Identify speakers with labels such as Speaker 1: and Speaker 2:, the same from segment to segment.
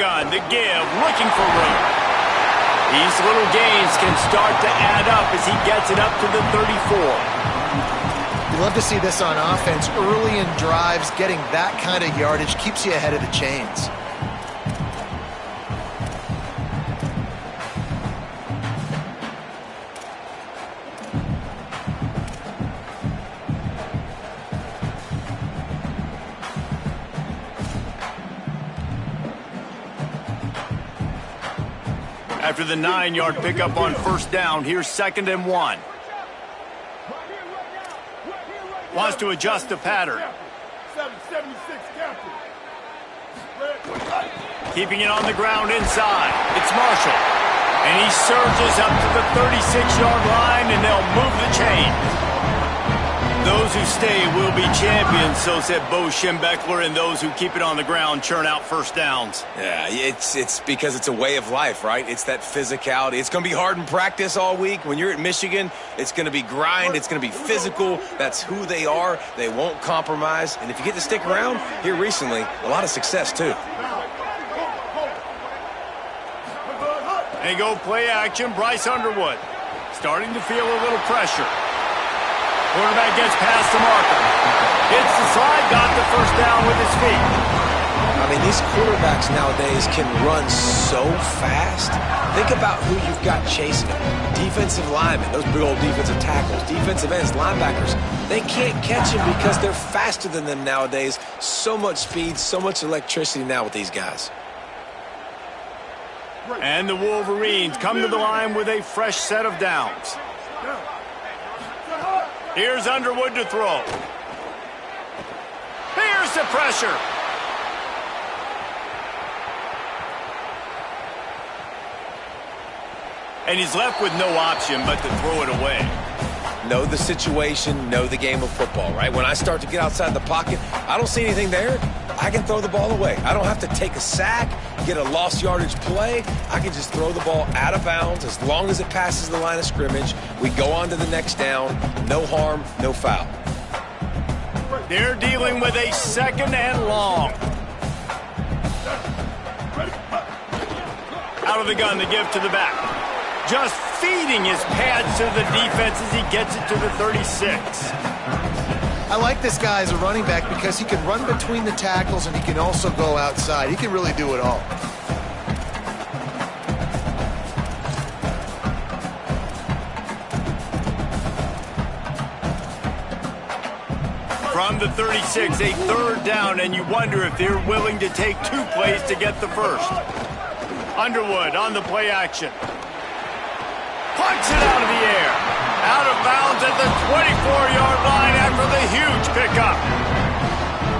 Speaker 1: gun, the give, looking for room. These little gains can start to add up as he gets it up to the 34.
Speaker 2: You love to see this on offense. Early in drives, getting that kind of yardage keeps you ahead of the chains.
Speaker 1: After the 9-yard pickup on first down, here's 2nd and 1. Wants to adjust the pattern. Keeping it on the ground inside. It's Marshall. And he surges up to the 36-yard line, and they'll move the chain. Those who stay will be champions, so said Bo Schembechler, and those who keep it on the ground churn out first downs.
Speaker 3: Yeah, it's because it's a way of life, right? It's that physicality. It's going to be hard in practice all week. When you're at Michigan, it's going to be grind. It's going to be physical. That's who they are. They won't compromise. And if you get to stick around, here recently, a lot of success, too.
Speaker 1: They go play action. Bryce Underwood starting to feel a little pressure. Quarterback gets past the marker. Hits the slide, got the first down with his feet.
Speaker 3: I mean, these quarterbacks nowadays can run so fast. Think about who you've got chasing them. Defensive linemen, those big old defensive tackles, defensive ends, linebackers. They can't catch them because they're faster than them nowadays. So much speed, so much electricity now with these guys.
Speaker 1: And the Wolverines come to the line with a fresh set of downs. Here's Underwood to throw. Here's the pressure. And he's left with no option but to throw it away.
Speaker 3: Know the situation, know the game of football, right? When I start to get outside the pocket, I don't see anything there, I can throw the ball away. I don't have to take a sack, get a lost yardage play. I can just throw the ball out of bounds as long as it passes the line of scrimmage. We go on to the next down. No harm, no foul.
Speaker 1: They're dealing with a 2nd and long. Out of the gun, the give to the back. Just feeding his pads to the defense as he gets it to the 36.
Speaker 2: I like this guy as a running back because he can run between the tackles and he can also go outside. He can really do it all.
Speaker 1: From the 36, a 3rd down, and you wonder if they're willing to take 2 plays to get the first. Underwood on the play action. Punts it out of the air. Out of bounds at the 24-yard line after the huge pickup.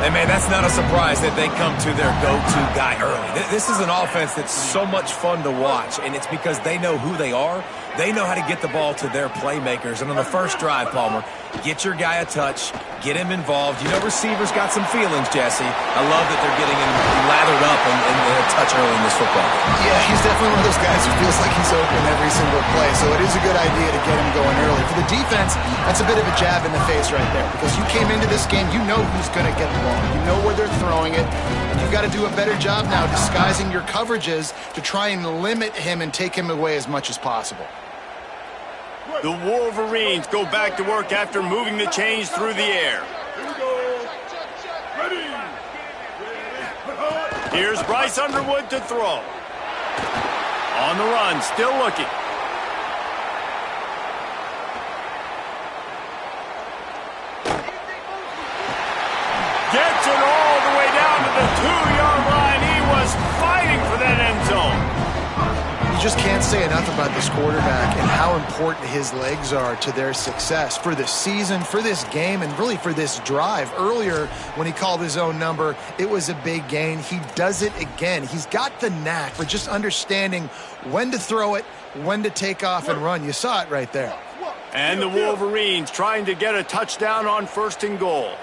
Speaker 3: Hey, man, that's not a surprise that they come to their go-to guy early. This is an offense that's so much fun to watch, and it's because they know who they are. They know how to get the ball to their playmakers. And on the first drive, Palmer, get your guy a touch, get him involved. You know receivers got some feelings, Jesse. I love that they're getting him lathered up and a touch early in this football game.
Speaker 2: Yeah, he's definitely one of those guys who feels like he's open every single play, so it is a good idea to get him going early. For the defense, that's a bit of a jab in the face right there, because you came into this game, you know who's going to get the ball. You know where they're throwing it, and you've got to do a better job now disguising your coverages to try and limit him and take him away as much as possible.
Speaker 1: The Wolverines go back to work after moving the chains through the air. Here's Bryce Underwood to throw. On the run, still looking. Gets it all the way down to the 2-yard line. He was fighting for that end zone.
Speaker 2: You just can't say enough about this quarterback and how important his legs are to their success for this season, for this game, and really for this drive. Earlier, when he called his own number, it was a big gain. He does it again. He's got the knack for just understanding when to throw it, when to take off and run. You saw it right there.
Speaker 1: And the Wolverines trying to get a touchdown on 1st and goal.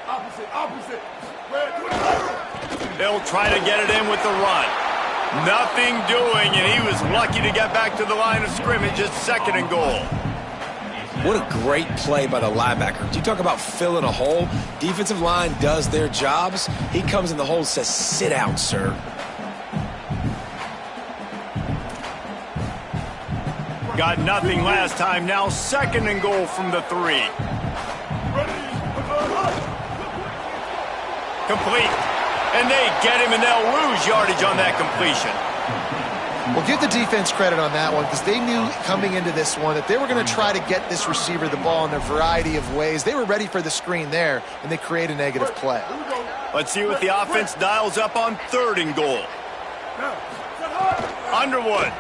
Speaker 4: Opposite.
Speaker 1: They'll try to get it in with the run. Nothing doing, and he was lucky to get back to the line of scrimmage at 2nd and goal.
Speaker 3: What a great play by the linebacker. You talk about filling a hole. Defensive line does their jobs. He comes in the hole and says, sit down, sir.
Speaker 1: Got nothing last time. Now 2nd and goal from the 3. Complete. And they get him, and they'll lose yardage on that completion.
Speaker 2: Well, give the defense credit on that one because they knew coming into this one that they were going to try to get this receiver the ball in a variety of ways. They were ready for the screen there, and they create a negative play.
Speaker 1: Let's see what the offense dials up on 3rd and goal. Underwood.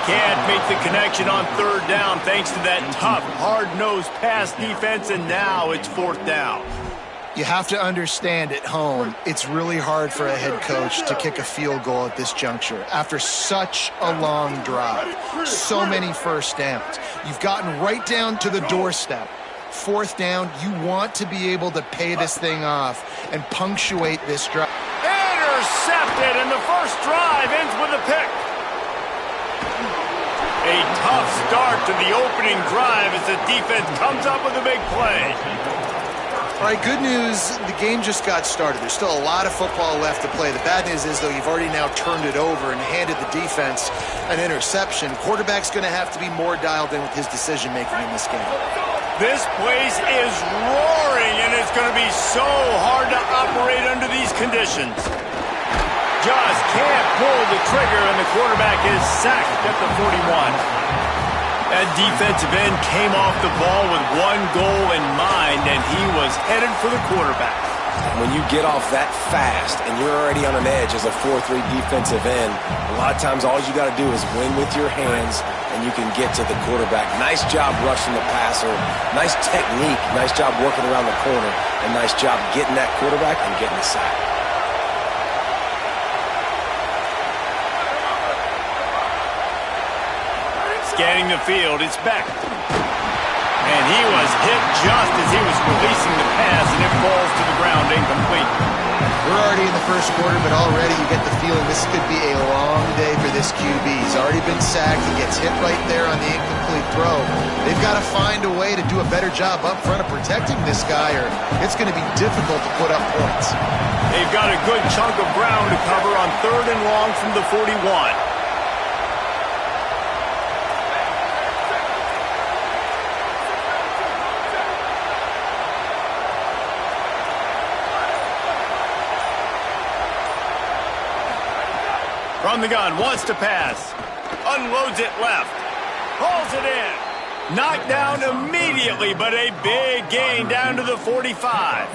Speaker 1: Can't make the connection on 3rd down thanks to that tough, hard-nosed pass defense, and now it's 4th down.
Speaker 2: You have to understand at home, it's really hard for a head coach to kick a field goal at this juncture. After such a long drive, so many first downs, you've gotten right down to the doorstep. 4th down, you want to be able to pay this thing off and punctuate this drive.
Speaker 1: Intercepted, and the first drive ends with a pick. A tough start to the opening drive as the defense comes up with a big play.
Speaker 2: All right, good news, the game just got started. There's still a lot of football left to play. The bad news is, though, you've already now turned it over and handed the defense an interception. Quarterback's going to have to be more dialed in with his decision-making in this game.
Speaker 1: This place is roaring, and it's going to be so hard to operate under these conditions. Just can't pull the trigger, and the quarterback is sacked at the 41. That defensive end came off the ball with one goal in mind, and he was headed for the quarterback.
Speaker 3: When you get off that fast and you're already on an edge as a 4-3 defensive end, a lot of times all you got to do is win with your hands, and you can get to the quarterback. Nice job rushing the passer. Nice technique. Nice job working around the corner. And nice job getting that quarterback and getting the sack.
Speaker 1: Scanning the field, it's Beck. And he was hit just as he was releasing the pass, and it falls to the ground incomplete.
Speaker 2: We're already in the first quarter, but already you get the feeling this could be a long day for this QB. He's already been sacked. He gets hit right there on the incomplete throw. They've got to find a way to do a better job up front of protecting this guy, or it's going to be difficult to put up points.
Speaker 1: They've got a good chunk of ground to cover on 3rd and long from the 41. From the gun, wants to pass. Unloads it left. Pulls it in. Knocked down immediately, but a big gain down to the 45.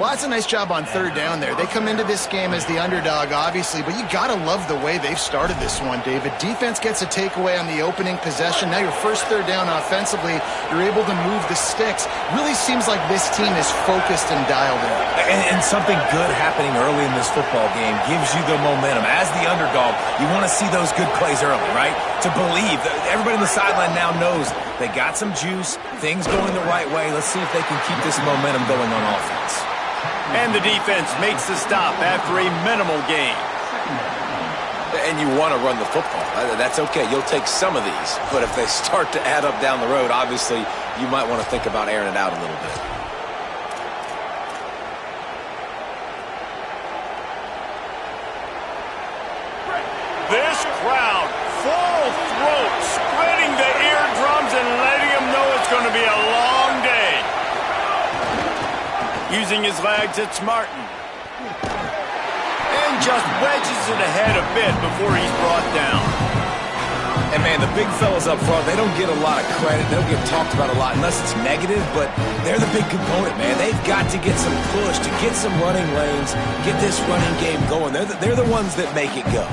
Speaker 2: Well, that's a nice job on 3rd down there. They come into this game as the underdog, obviously, but you got to love the way they've started this one, David. Defense gets a takeaway on the opening possession. Now your first 3rd down offensively, you're able to move the sticks. Really seems like this team is focused and dialed in.
Speaker 3: And something good happening early in this football game gives you the momentum. As the underdog, you want to see those good plays early, right? To believe. Everybody on the sideline now knows they got some juice, things going the right way. Let's see if they can keep this momentum going on offense.
Speaker 1: And the defense makes the stop after a minimal gain.
Speaker 3: And you want to run the football. That's okay. You'll take some of these. But if they start to add up down the road, obviously, you might want to think about airing it out a little bit.
Speaker 1: This crowd, full throat, spreading the eardrums and letting them know it's going to be a long day. Using his legs, it's Martin. And just wedges it ahead a bit before he's brought down.
Speaker 3: And, man, the big fellas up front, they don't get a lot of credit. They don't get talked about a lot unless it's negative, but they're the big component, man. They've got to get some push, to get some running lanes, get this running game going. They're the ones that make it go.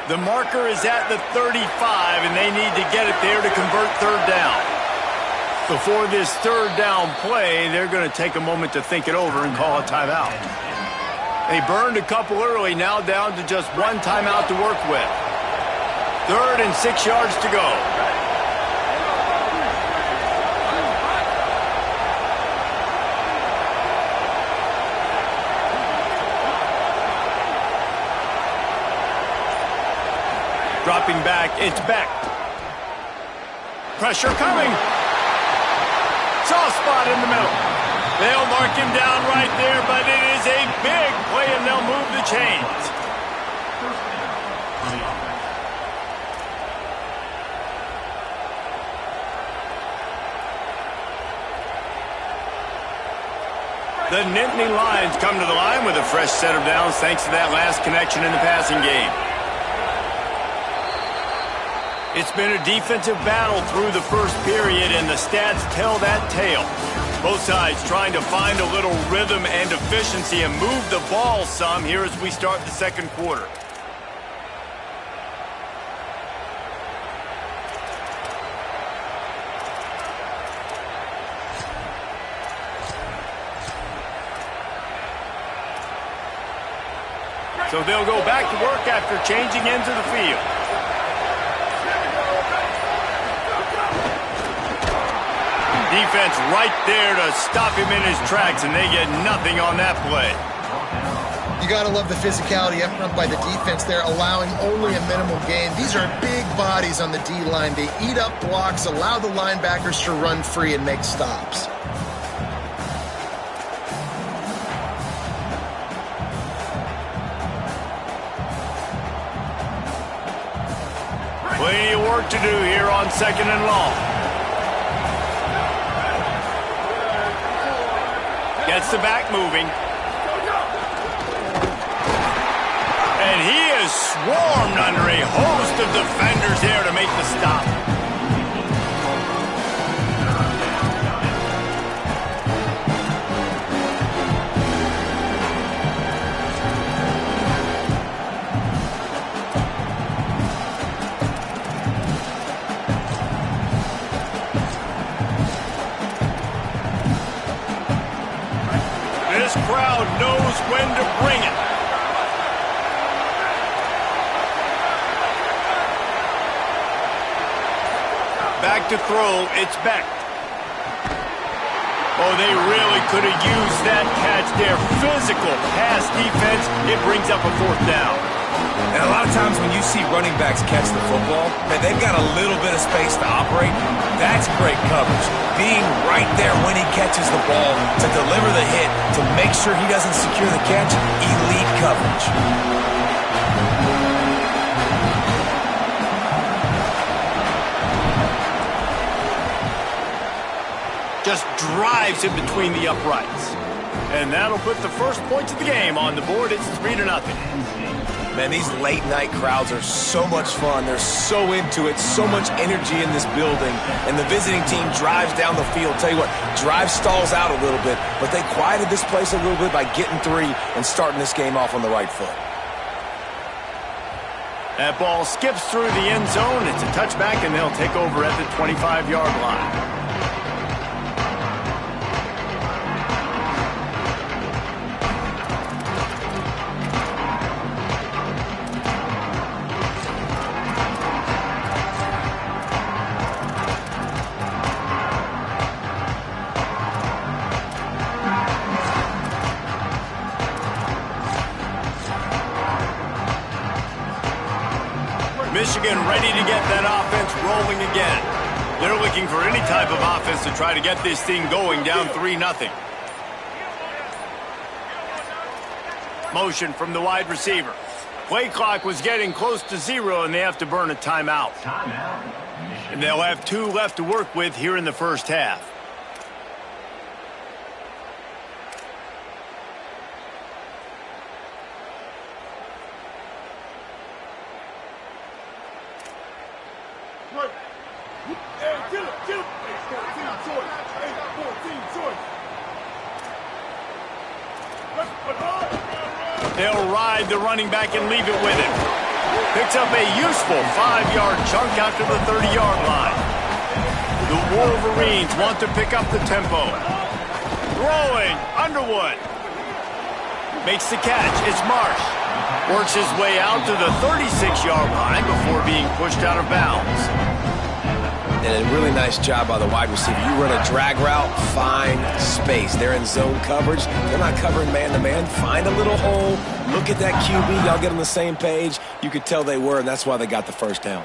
Speaker 1: The marker is at the 35, and they need to get it there to convert 3rd down. Before this 3rd down play, they're going to take a moment to think it over and call a timeout. They burned a couple early, now down to just one timeout to work with. 3rd and 6 yards to go. Dropping back, it's Beck. Pressure coming. Soft spot in the middle. They'll mark him down right there, but it is a big play, and they'll move the chains. The Nittany Lions come to the line with a fresh set of downs thanks to that last connection in the passing game. It's been a defensive battle through the first period, and the stats tell that tale. Both sides trying to find a little rhythm and efficiency and move the ball some here as we start the second quarter. So they'll go back to work after changing into the field. Defense right there to stop him in his tracks, and they get nothing on that play.
Speaker 2: You got to love the physicality up front by the defense there, allowing only a minimal gain. These are big bodies on the D-line. They eat up blocks, allow the linebackers to run free and make stops.
Speaker 1: Plenty of work to do here on second and long. Gets the back moving. And he is swarmed under a host of defenders there to make the stop. This crowd knows when to bring it. Back to throw, it's Beck. Oh, they really could have used that catch there. Physical pass defense, it brings up a fourth down.
Speaker 3: And a lot of times when you see running backs catch the football, man, they've got a little bit of space to operate. That's great coverage. Being right there when he catches the ball to deliver the hit, to make sure he doesn't secure the catch, elite coverage.
Speaker 1: Just drives in between the uprights. And that'll put the first points of the game on the board. It's 3-0.
Speaker 3: Man, these late-night crowds are so much fun. They're so into it, so much energy in this building. And the visiting team drives down the field. Tell you what, drive stalls out a little bit, but they quieted this place a little bit by getting three and starting this game off on the right foot.
Speaker 1: That ball skips through the end zone. It's a touchback, and they'll take over at the 25-yard line. Michigan ready to get that offense rolling again. They're looking for any type of offense to try to get this thing going down 3-0. Motion from the wide receiver. Play clock was getting close to 0, and they have to burn a timeout. And they'll have 2 left to work with here in the first half. They'll ride the running back and leave it with him. Picks up a useful 5-yard chunk out to the 30-yard line. The Wolverines want to pick up the tempo. Throwing, Underwood. Makes the catch, it's Marsh. Works his way out to the 36-yard line before being pushed out of bounds.
Speaker 3: And a really nice job by the wide receiver. You run a drag route, find space. They're in zone coverage. They're not covering man-to-man. Find a little hole. Look at that QB. Y'all get on the same page. You could tell they were, and that's why they got the first down.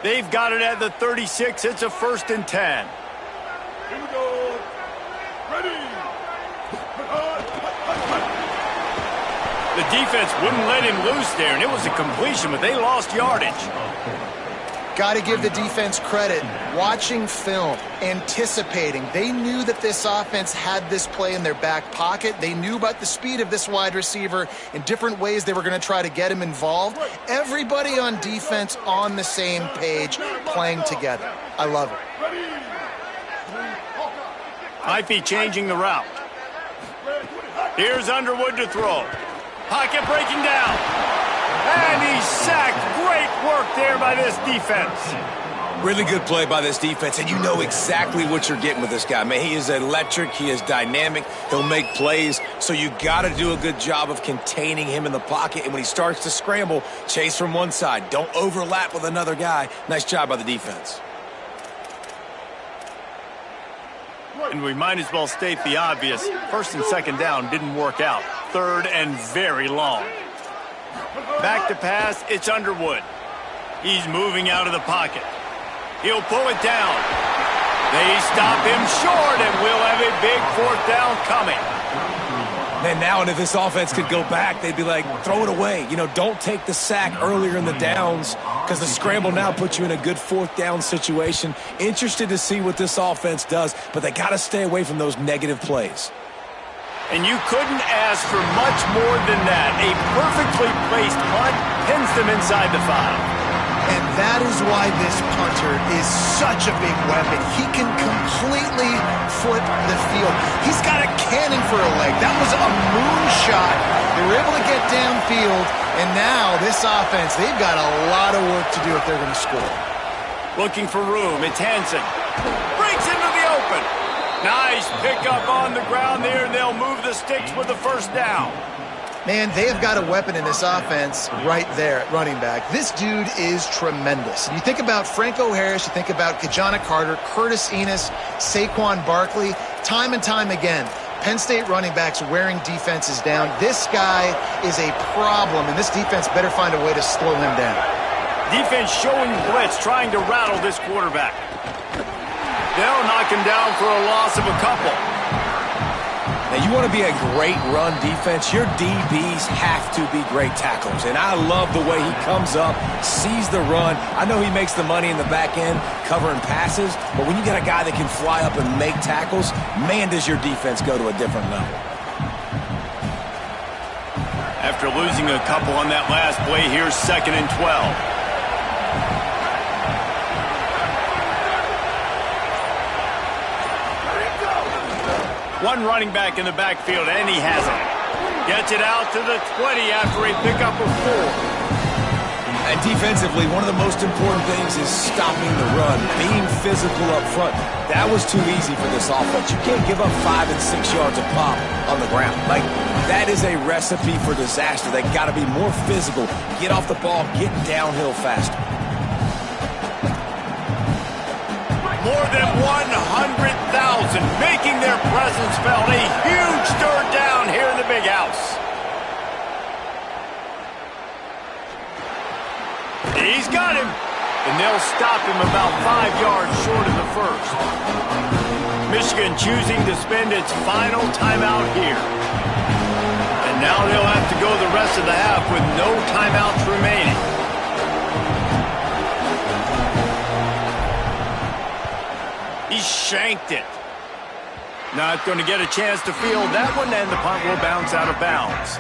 Speaker 1: They've got it at the 36. It's a 1st and 10.
Speaker 4: Here we go. Ready.
Speaker 1: The defense wouldn't let him loose there, and it was a completion, but they lost yardage.
Speaker 2: Got to give the defense credit. Watching film, anticipating. They knew that this offense had this play in their back pocket. They knew about the speed of this wide receiver and different ways they were going to try to get him involved. Everybody on defense on the same page, playing together. I love it.
Speaker 1: Might be changing the route. Here's Underwood to throw. Pocket breaking down. And he's sacked. Great work there by this defense.
Speaker 3: Really good play by this defense, and you know exactly what you're getting with this guy. Man, he is electric. He is dynamic. He'll make plays, so you got to do a good job of containing him in the pocket. And when he starts to scramble, chase from one side. Don't overlap with another guy. Nice job by the defense.
Speaker 1: And we might as well state the obvious. 1st and 2nd down didn't work out. 3rd and very long. Back to pass, it's Underwood. He's moving out of the pocket. He'll pull it down. They stop him short, and we'll have a big 4th down coming.
Speaker 3: Man, now and if this offense could go back, they'd be like, throw it away. You know, don't take the sack earlier in the downs because the scramble now puts you in a good 4th down situation. Interested to see what this offense does, but they got to stay away from those negative plays.
Speaker 1: And you couldn't ask for much more than that. A perfectly placed punt pins them inside the 5.
Speaker 2: And that is why this punter is such a big weapon. He can completely flip the field. He's got a cannon for a leg. That was a moonshot. They were able to get downfield, and now this offense, they've got a lot of work to do if they're going to score.
Speaker 1: Looking for room. It's Hansen. Breaks into the open. Nice pickup on the ground there, and they'll move the sticks with the 1st down.
Speaker 2: Man, they have got a weapon in this offense right there at running back. This dude is tremendous. You think about Franco Harris, you think about Kajana Carter, Curtis Enis, Saquon Barkley, time and time again. Penn State running backs wearing defenses down. This guy is a problem, and this defense better find a way to slow him down.
Speaker 1: Defense showing blitz, trying to rattle this quarterback. They'll knock him down for a loss of a couple.
Speaker 3: Now, you want to be a great run defense, your DBs have to be great tacklers. And I love the way he comes up, sees the run. I know he makes the money in the back end covering passes, but when you get a guy that can fly up and make tackles, man, does your defense go to a different level.
Speaker 1: After losing a couple on that last play, here's 2nd and 12. One running back in the backfield, and he has it. Gets it out to the 20 after a pickup of 4.
Speaker 3: And defensively, one of the most important things is stopping the run, being physical up front. That was too easy for this offense. You can't give up 5 and 6 yards a pop on the ground. Like, that is a recipe for disaster. They got to be more physical, get off the ball, get downhill faster.
Speaker 1: More than 100,000 making their presence felt. A huge 3rd down here in the big house. He's got him. And they'll stop him about 5 yards short of the 1st. Michigan choosing to spend its final timeout here. And now they'll have to go the rest of the half with no timeouts remaining. He shanked it. Not going to get a chance to field that one, and the punt will bounce out of bounds.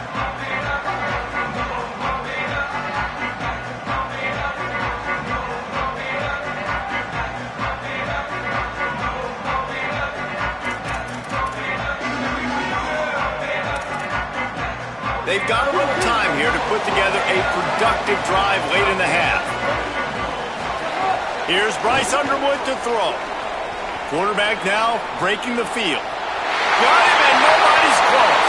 Speaker 1: They've got a little time here to put together a productive drive late in the half. Here's Bryce Underwood to throw. Quarterback now breaking the field. Got him, and nobody's close.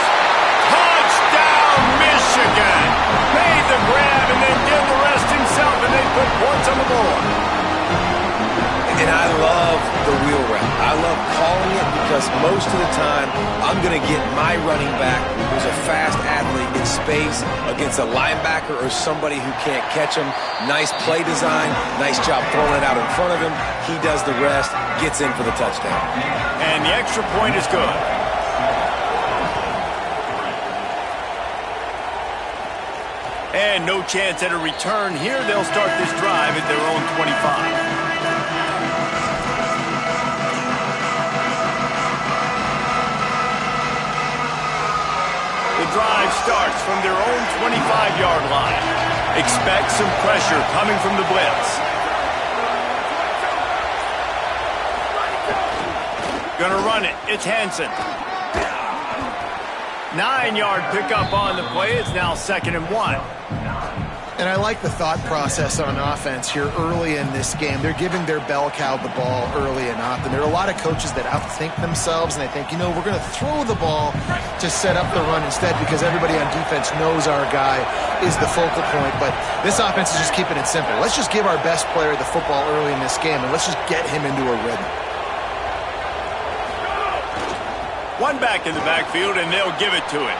Speaker 1: Touchdown, Michigan! Made the grab and then did the rest himself, and
Speaker 3: calling it because most of the time I'm going to get my running back, who's a fast athlete, in space against a linebacker or somebody who can't catch him. Nice play design, nice job throwing it out in front of him. He does the rest, gets in for the touchdown.
Speaker 1: And the extra point is good. And no chance at a return here. They'll start this drive at their own 25. Drive starts from their own 25-yard line. Expect some pressure coming from the blitz. Gonna run it. It's Hansen. 9-yard pickup on the play. It's now 2nd and 1.
Speaker 2: And I like the thought process on offense here early in this game. They're giving their bell cow the ball early and often. There are a lot of coaches that outthink themselves, and they think, you know, we're going to throw the ball to set up the run instead because everybody on defense knows our guy is the focal point. But this offense is just keeping it simple. Let's just give our best player the football early in this game, and let's just get him into a rhythm.
Speaker 1: One back in the backfield, and they'll give it to him.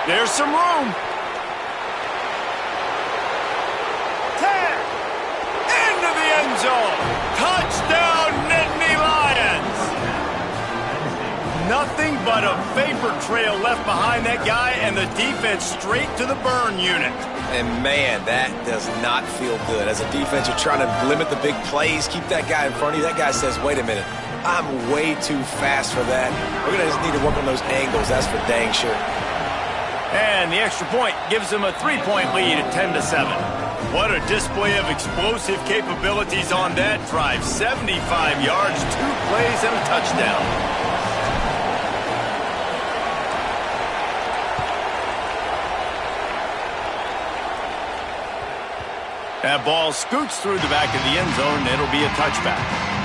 Speaker 1: There's some room. Zone. Touchdown, Nittany Lions! Nothing but a vapor trail left behind that guy, and the defense straight to the burn unit.
Speaker 3: And man, that does not feel good. As a defense, you're trying to limit the big plays, keep that guy in front of you. That guy says, wait a minute, I'm way too fast for that. We're going to just need to work on those angles, that's for dang sure.
Speaker 1: And the extra point gives them a 3-point lead at 10-7. What a display of explosive capabilities on that drive. 75 yards, 2 plays, and a touchdown. That ball scoots through the back of the end zone, and it'll be a touchback.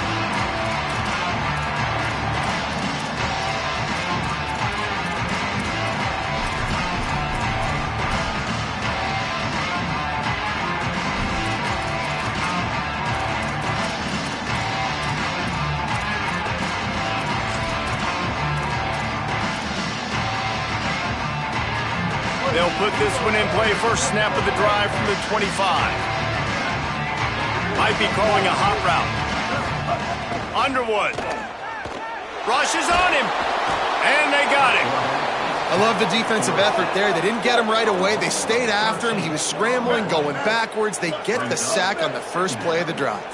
Speaker 1: They'll put this one in play. First snap of the drive from the 25. Might be calling a hot route. Underwood. Rushes on him. And they got him.
Speaker 2: I love the defensive effort there. They didn't get him right away. They stayed after him. He was scrambling, going backwards. They get the sack on the first play of the drive.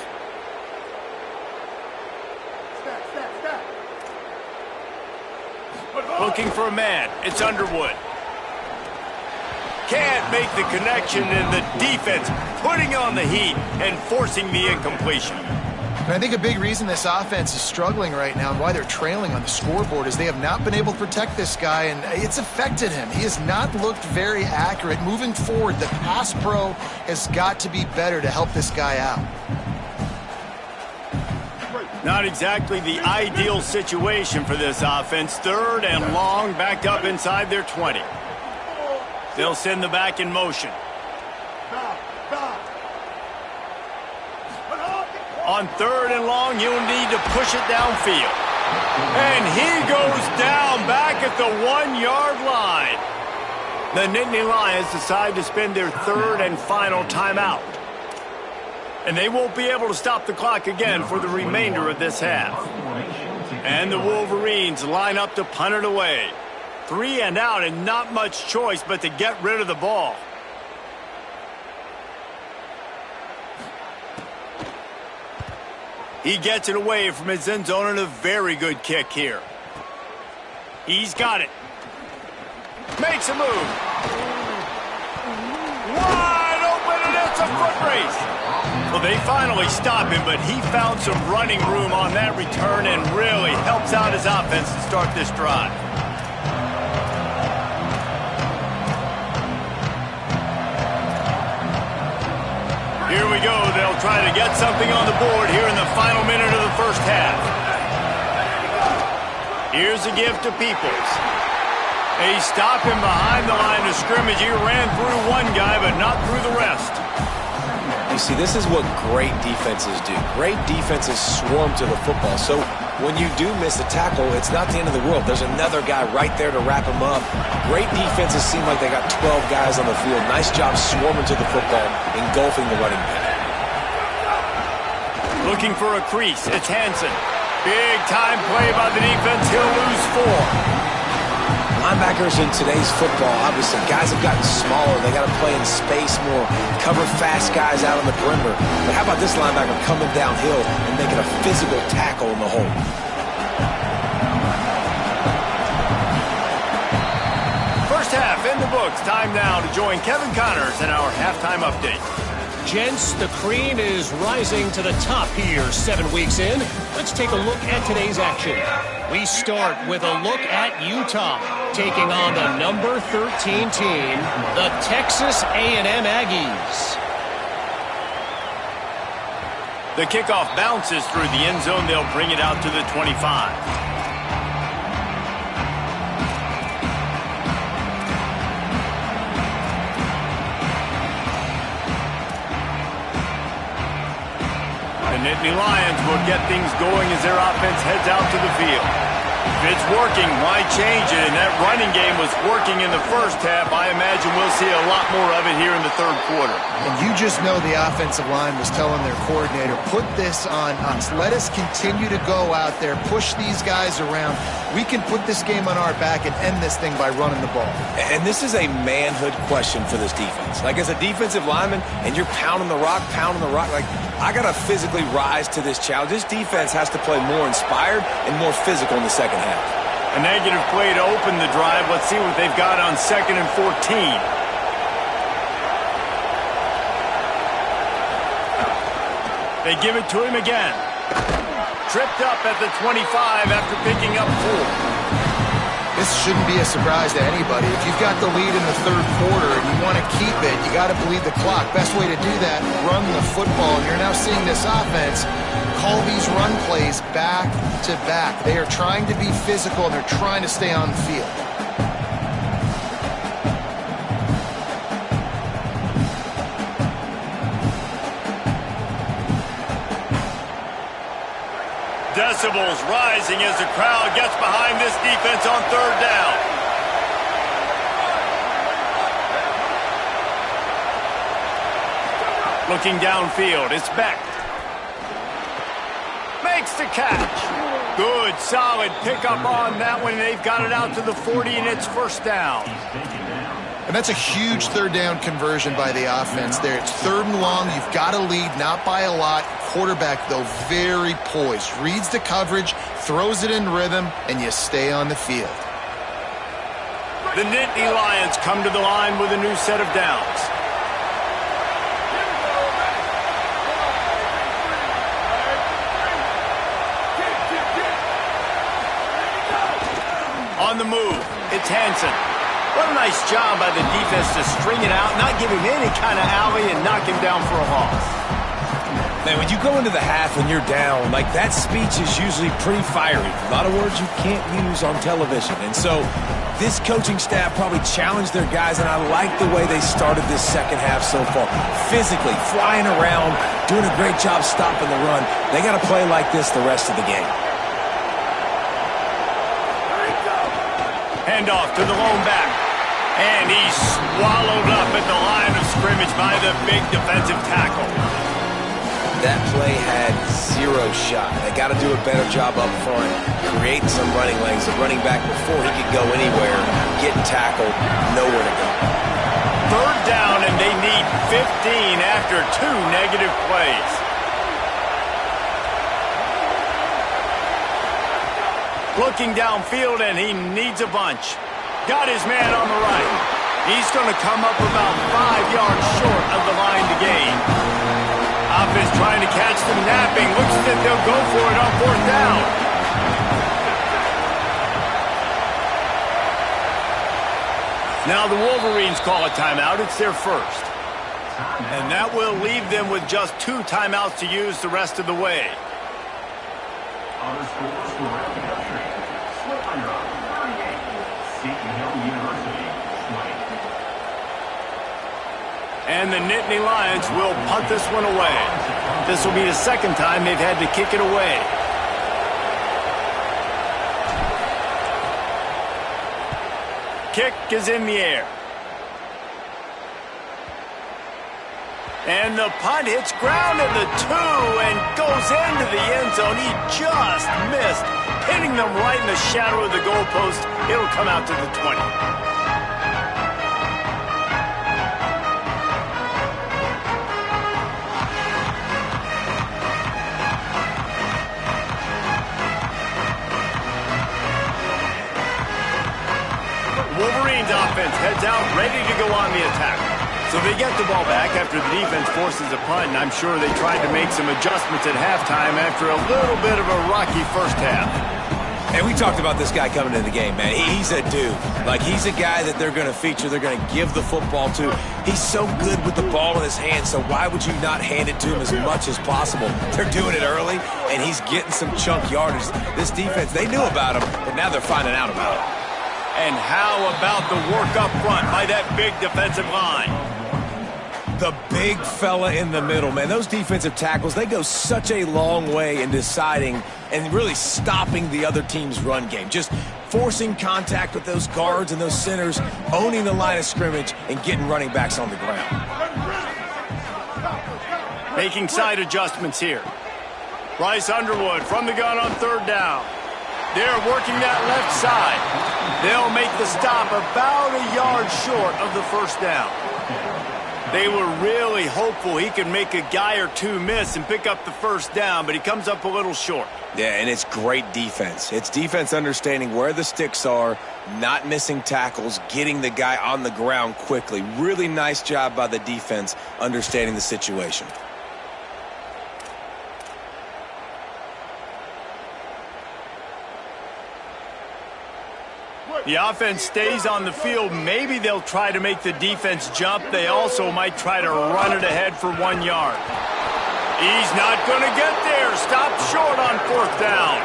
Speaker 1: Looking for a man. It's Underwood. Can't make the connection, and the defense putting on the heat and forcing the incompletion.
Speaker 2: And I think a big reason this offense is struggling right now and why they're trailing on the scoreboard is they have not been able to protect this guy, and it's affected him. He has not looked very accurate. Moving forward, the pass pro has got to be better to help this guy out.
Speaker 1: Not exactly the ideal situation for this offense. 3rd and long, backed up inside their 20. They'll send the back in motion. On 3rd and long, you'll need to push it downfield. And he goes down back at the 1-yard line. The Nittany Lions decide to spend their 3rd and final timeout. And they won't be able to stop the clock again for the remainder of this half. And the Wolverines line up to punt it away. 3 and out, and not much choice but to get rid of the ball. He gets it away from his end zone, and a very good kick here. He's got it. Makes a move. Wide open, and it's a foot race. Well, they finally stop him, but he found some running room on that return and really helps out his offense to start this drive. Here we go. They'll try to get something on the board here in the final minute of the first half. Here's a give to Peoples. They stop him behind the line of scrimmage. He ran through one guy, but not through the rest.
Speaker 3: You see, this is what great defenses do. Great defenses swarm to the football. So when you do miss a tackle, it's not the end of the world. There's another guy right there to wrap him up. Great defenses seem like they got 12 guys on the field. Nice job swarming to the football, engulfing the running back.
Speaker 1: Looking for a crease. It's Hansen. Big time play by the defense. He'll lose 4.
Speaker 3: Linebackers in today's football, obviously, guys have gotten smaller. They got to play in space more, cover fast guys out on the perimeter. But how about this linebacker coming downhill and making a physical tackle in the hole?
Speaker 1: First half in the books. Time now to join Kevin Connors in our halftime update.
Speaker 5: Gents, the cream is rising to the top here 7 weeks in. Let's take a look at today's action. We start with a look at Utah taking on the number 13 team, the Texas A&M Aggies.
Speaker 1: The kickoff bounces through the end zone. They'll bring it out to the 25. The Nittany Lions will get things going as their offense heads out to the field. If it's working, why change it? And that running game was working in the first half. I imagine we'll see a lot more of it here in the third quarter.
Speaker 2: And you just know the offensive line was telling their coordinator, put this on us. Let us continue to go out there, push these guys around. We can put this game on our back and end this thing by running the ball.
Speaker 3: And this is a manhood question for this defense. Like, as a defensive lineman, and you're pounding the rock, like, I got to physically rise to this challenge. This defense has to play more inspired and more physical in the second half.
Speaker 1: A negative play to open the drive. Let's see what they've got on 2nd and 14. They give it to him again. Tripped up at the 25 after picking up 4.
Speaker 2: This shouldn't be a surprise to anybody. If you've got the lead in the third quarter and you want to keep it, you got to bleed the clock. Best way to do that, run the football. And you're now seeing this offense call these run plays back to back. They are trying to be physical and they're trying to stay on the field.
Speaker 1: Decibels rising as the crowd gets behind this defense on 3rd down. Looking downfield, it's Beck. Makes the catch. Good, solid pickup on that one. They've got it out to the 40, and it's 1st down.
Speaker 2: And that's a huge 3rd down conversion by the offense there. It's 3rd and long. You've got to lead, not by a lot. Quarterback, though, very poised. Reads the coverage, throws it in rhythm, and you stay on the field.
Speaker 1: The Nittany Lions come to the line with a new set of downs. On the move, it's Hansen. What a nice job by the defense to string it out, not give him any kind of alley, and knock him down for a loss.
Speaker 3: Man, when you go into the half and you're down, like, that speech is usually pretty fiery. A lot of words you can't use on television. And so this coaching staff probably challenged their guys, and I like the way they started this second half so far. Physically, flying around, doing a great job stopping the run. They got to play like this the rest of the game.
Speaker 1: Handoff to the lone back. And he's swallowed up at the line of scrimmage by the big defensive tackle.
Speaker 3: That play had 0 shot. They got to do a better job up front, creating some running lanes. The running back, before he could go anywhere, getting tackled, nowhere to go.
Speaker 1: 3rd down, and they need 15 after 2 negative plays. Looking downfield, and he needs a bunch. Got his man on the right. He's going to come up about 5 yards short of the line to gain. Offense trying to catch them napping. Looks as if they'll go for it on 4th down. Now the Wolverines call a timeout. It's their first. And that will leave them with just 2 timeouts to use the rest of the way. And the Nittany Lions will punt this one away. This will be the 2nd time they've had to kick it away. kick is in the air. And the punt hits ground at the 2 and goes into the end zone. He just missed, hitting them right in the shadow of the goalpost. It'll come out to the 20. Wolverines offense heads out, ready to go on the attack. So they get the ball back after the defense forces a punt, and I'm sure they tried to make some adjustments at halftime after a little bit of a rocky first half.
Speaker 3: And we talked about this guy coming into the game, man. He's a dude. Like, he's a guy that they're going to feature, they're going to give the football to. He's so good with the ball in his hands, so why would you not hand it to him as much as possible? They're doing it early, and he's getting some chunk yardage. This defense, they knew about him, but now they're finding out about him.
Speaker 1: And how about the work up front by that big defensive line?
Speaker 3: The big fella in the middle, man. Those defensive tackles, they go such a long way in deciding and really stopping the other team's run game. Just forcing contact with those guards and those centers, owning the line of scrimmage, and getting running backs on the ground.
Speaker 1: Making side adjustments here. Bryce Underwood from the gun on 3rd down. They're working that left side. They'll make the stop about a yard short of the first down. They were really hopeful he could make a guy or two miss and pick up the first down, but he comes up a little short.
Speaker 3: Yeah, and it's great defense. It's defense understanding where the sticks are, not missing tackles, getting the guy on the ground quickly. Really nice job by the defense understanding the situation.
Speaker 1: The offense stays on the field. Maybe they'll try to make the defense jump. They also might try to run it ahead for 1 yard. He's not going to get there. Stopped short on 4th down.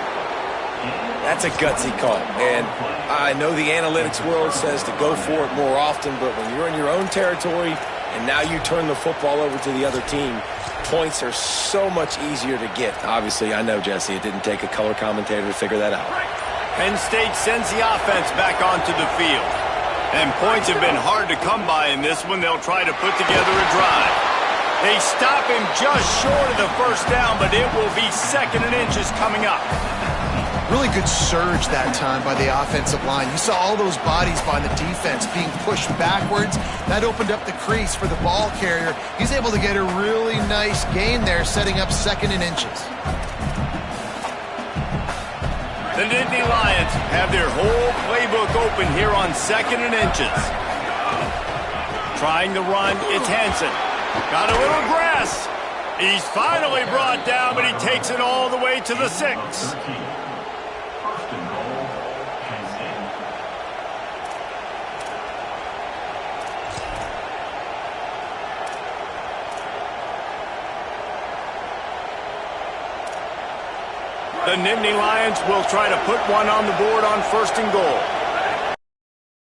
Speaker 3: That's a gutsy call. And I know the analytics world says to go for it more often, but when you're in your own territory and now you turn the football over to the other team, points are so much easier to get. Obviously, I know, Jesse, it didn't take a color commentator to figure that out.
Speaker 1: Penn State sends the offense back onto the field. And points have been hard to come by in this one. They'll try to put together a drive. They stop him just short of the first down, but it will be 2nd and inches coming up.
Speaker 2: Really good surge that time by the offensive line. You saw all those bodies by the defense being pushed backwards. That opened up the crease for the ball carrier. He's able to get a really nice gain there, setting up 2nd and inches.
Speaker 1: The Nittany Lions have their whole playbook open here on 2nd and inches. Trying the run, it's Hansen. Got a little grass. He's finally brought down, but he takes it all the way to the 6. The Nittany Lions will try to put one on the board on 1st and goal.